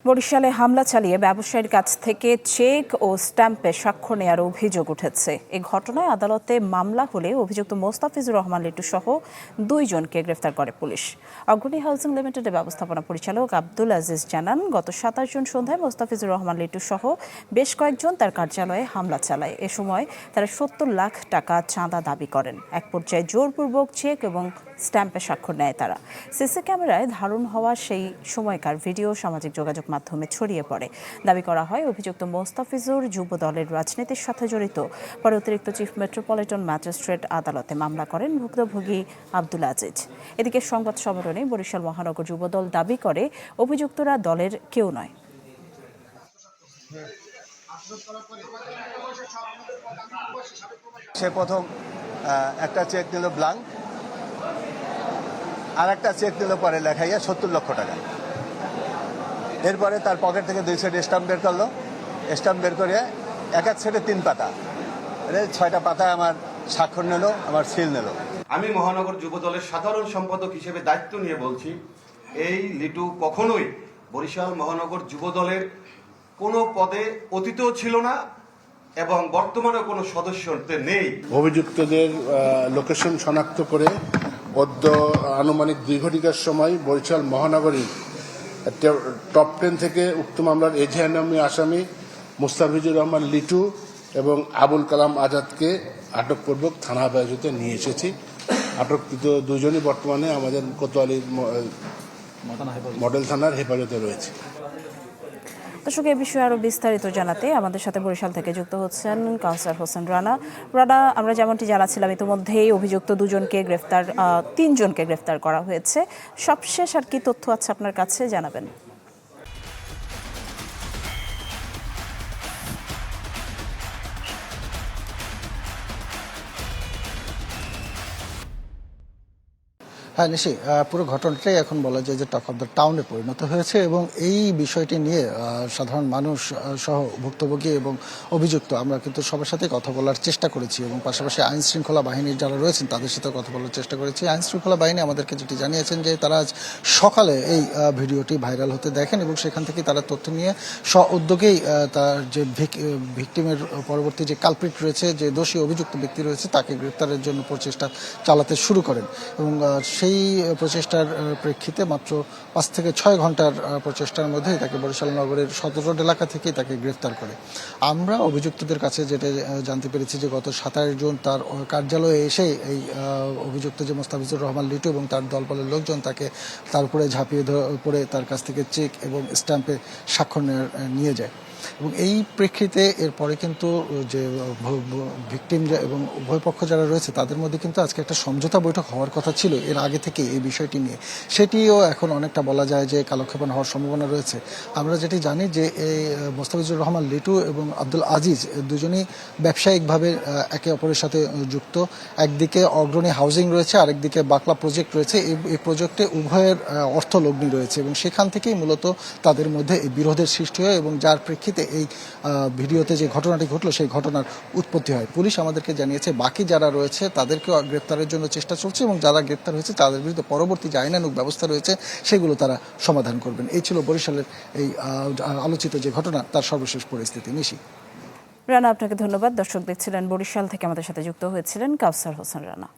বরিশালে হামলা চালিয়ে ব্যবসায়ীর কাছ থেকে চেক ও স্ট্যাম্পে স্বাক্ষর নেওয়ার অভিযোগ উঠেছে। এই ঘটনায় আদালতে মামলা হলে অভিযুক্ত মোস্তাফিজুর রহমান লিটু সহ 2 জনকে গ্রেফতার করে পুলিশ। অগ্রণী হাউজিং লিমিটেডের ব্যবস্থাপনা পরিচালক আব্দুল আজিজ জানান, গত 27 জুন সন্ধ্যায় মোস্তাফিজুর রহমান লিটু সহ বেশ কয়েকজন তার কার্যালয়ে হামলা চালায়। এ সময় তারা 70 লাখ টাকা চাঁদা দাবি করেন। এক পর্যায়ে জোরপূর্বক চেক এবং স্ট্যাম্পে স্বাক্ষর নেয় তারা। সিসি ক্যামেরায় ধারণ হওয়া সেই সময়কার ভিডিও সামাজিক যোগাযোগ মাধ্যমে ছড়িয়ে পড়ে। দাবি করা হয়, অভিযুক্ত মোস্তাফিজুর যুব দলের রাজনীতির সাথে জড়িত। পরে অতিরিক্ত চিফ মেট্রোপলিটন ম্যাজিস্ট্রেট আদালতে মামলা করেন ভুক্তভোগী আব্দুল আজিজ। এদিকে সংবাদ সম্মেলনে বরিশাল মহানগর যুবদল দাবি করে, অভিযুক্তরা দলের কেউ নয়। সে প্রথম একটা চেক দিল ব্লাঙ্ক, আর একটা চেক দিল পরে লেখাইয়া 70 লক্ষ টাকা। এরপরে তার পকেট থেকে 2 সেট স্টাম্প বের করলো। স্টাম্প বের করে এক সেটে 3 পাতা, 6টা পাতায় আমার স্বাক্ষর নিল, আমার সিল নিল। আমি মহানগর যুব দলের সাধারণ সম্পাদক হিসেবে দায়িত্ব নিয়ে বলছি, এই লিটু কখনোই বরিশাল মহানগর যুব দলের কোনো পদে অতীতেও ছিল না এবং বর্তমানে কোনো সদস্যতে নেই। অভিযুক্তদের লোকেশন শনাক্ত করে আনুমানিক 2 ঘটিকার সময় বরিশাল মহানগরীর টপ 10 থেকে উক্ত মামলার এজাহারনামী আসামি মোস্তাফিজুর রহমান লিটু এবং আবুল কালাম আজাদকে আটকপূর্বক থানা হেফাজতে নিয়ে এসেছি। আটককৃত 2 জনই বর্তমানে আমাদের কোতোয়ালি মডেল থানার হেফাজতে রয়েছে। দর্শক, এ বিষয়ে আরো বিস্তারিত জানাতে আমাদের সাথে বরিশাল থেকে যুক্ত হচ্ছেন কাউসার হোসেন রানা। আমরা যেমনটি জানাচ্ছিলাম, ইতিমধ্যেই অভিযুক্ত 2 জনকে গ্রেফতার, 3 জনকে গ্রেফতার করা হয়েছে। সবশেষ আর কি তথ্য আছে আপনার কাছে জানাবেন? হ্যাঁ নিশি, পুরো ঘটনাটাই এখন বলা যায় যে টক অফ দ্য টাউনে পরিণত হয়েছে এবং এই বিষয়টি নিয়ে সাধারণ মানুষ সহ ভুক্তভোগী এবং অভিযুক্ত আমরা কিন্তু সবার সাথে কথা বলার চেষ্টা করেছি এবং পাশাপাশি আইন শৃঙ্খলা বাহিনীর যারা রয়েছেন তাদের সাথে কথা বলার চেষ্টা করেছি। আইন শৃঙ্খলা বাহিনী আমাদেরকে যেটি জানিয়েছেন যে তারা আজ সকালে এই ভিডিওটি ভাইরাল হতে দেখেন এবং সেখান থেকে তারা তথ্য নিয়ে উদ্যোগেই তার যে ভিকটিমের পরবর্তী যে কালপ্রিট রয়েছে, যে দোষী অভিযুক্ত ব্যক্তি রয়েছে, তাকে গ্রেপ্তারের জন্য প্রচেষ্টা চালাতে শুরু করেন এবং সেই প্রচেষ্টার প্রেক্ষিতে মাত্র 5 থেকে 6 ঘন্টার প্রচেষ্টার মধ্যে তাকে বরিশাল নগরের সদর রোড এলাকা থেকে তাকে গ্রেফতার করে। আমরা অভিযুক্তদের কাছে যেটা জানতে পেরেছি যে গত 27 জুন তার কার্যালয়ে এসে এই অভিযুক্ত যে মোস্তাফিজুর রহমান লিটু এবং তার দলবলের লোকজন তার উপরে ঝাঁপিয়ে পড়ে তার কাছ থেকে চেক এবং স্ট্যাম্পে স্বাক্ষর নিয়ে যায় এবং এই প্রেক্ষিতে এরপরে কিন্তু যে ভিকটিম এবং উভয় পক্ষ যারা রয়েছে তাদের মধ্যে কিন্তু আজকে একটা সমঝোতা বৈঠক হওয়ার কথা ছিল এর আগে থেকে এই বিষয়টি নিয়ে। সেটিও এখন অনেকটা বলা যায় যে কালক্ষেপণ হওয়ার সম্ভাবনা রয়েছে। আমরা যেটি জানি যে এই মোস্তাফিজুর রহমান লিটু এবং আব্দুল আজিজ দুজনই ব্যবসায়িকভাবে একে অপরের সাথে যুক্ত। একদিকে অগ্রণী হাউজিং রয়েছে, আরেকদিকে বাকলা প্রজেক্ট রয়েছে। এই প্রজেক্টে উভয়ের অর্থলগ্নি রয়েছে এবং সেখান থেকেই মূলত তাদের মধ্যে এই বিরোধের সৃষ্টি হয় এবং যার প্রেক্ষিতে এই ভিডিওতে যে ঘটনাটি ঘটলো সেই ঘটনার উৎপত্তি হয়। পুলিশ আমাদেরকে জানিয়েছে বাকি যারা রয়েছে তাদেরকেও গ্রেপ্তারের জন্য চেষ্টা চলছে এবং যারা গ্রেপ্তার হয়েছে তাদের বিরুদ্ধে পরবর্তী যে আইনানুগ ব্যবস্থা রয়েছে সেগুলো তারা সমাধান করবেন। এই ছিল বরিশালের এই আলোচিত যে ঘটনা তার সর্বশেষ পরিস্থিতি। নিশি। রানা, আপনাকে ধন্যবাদ। দর্শক দেখছিলেন বরিশাল থেকে আমাদের সাথে যুক্ত হয়েছিলেন কাউসার হোসেন রানা।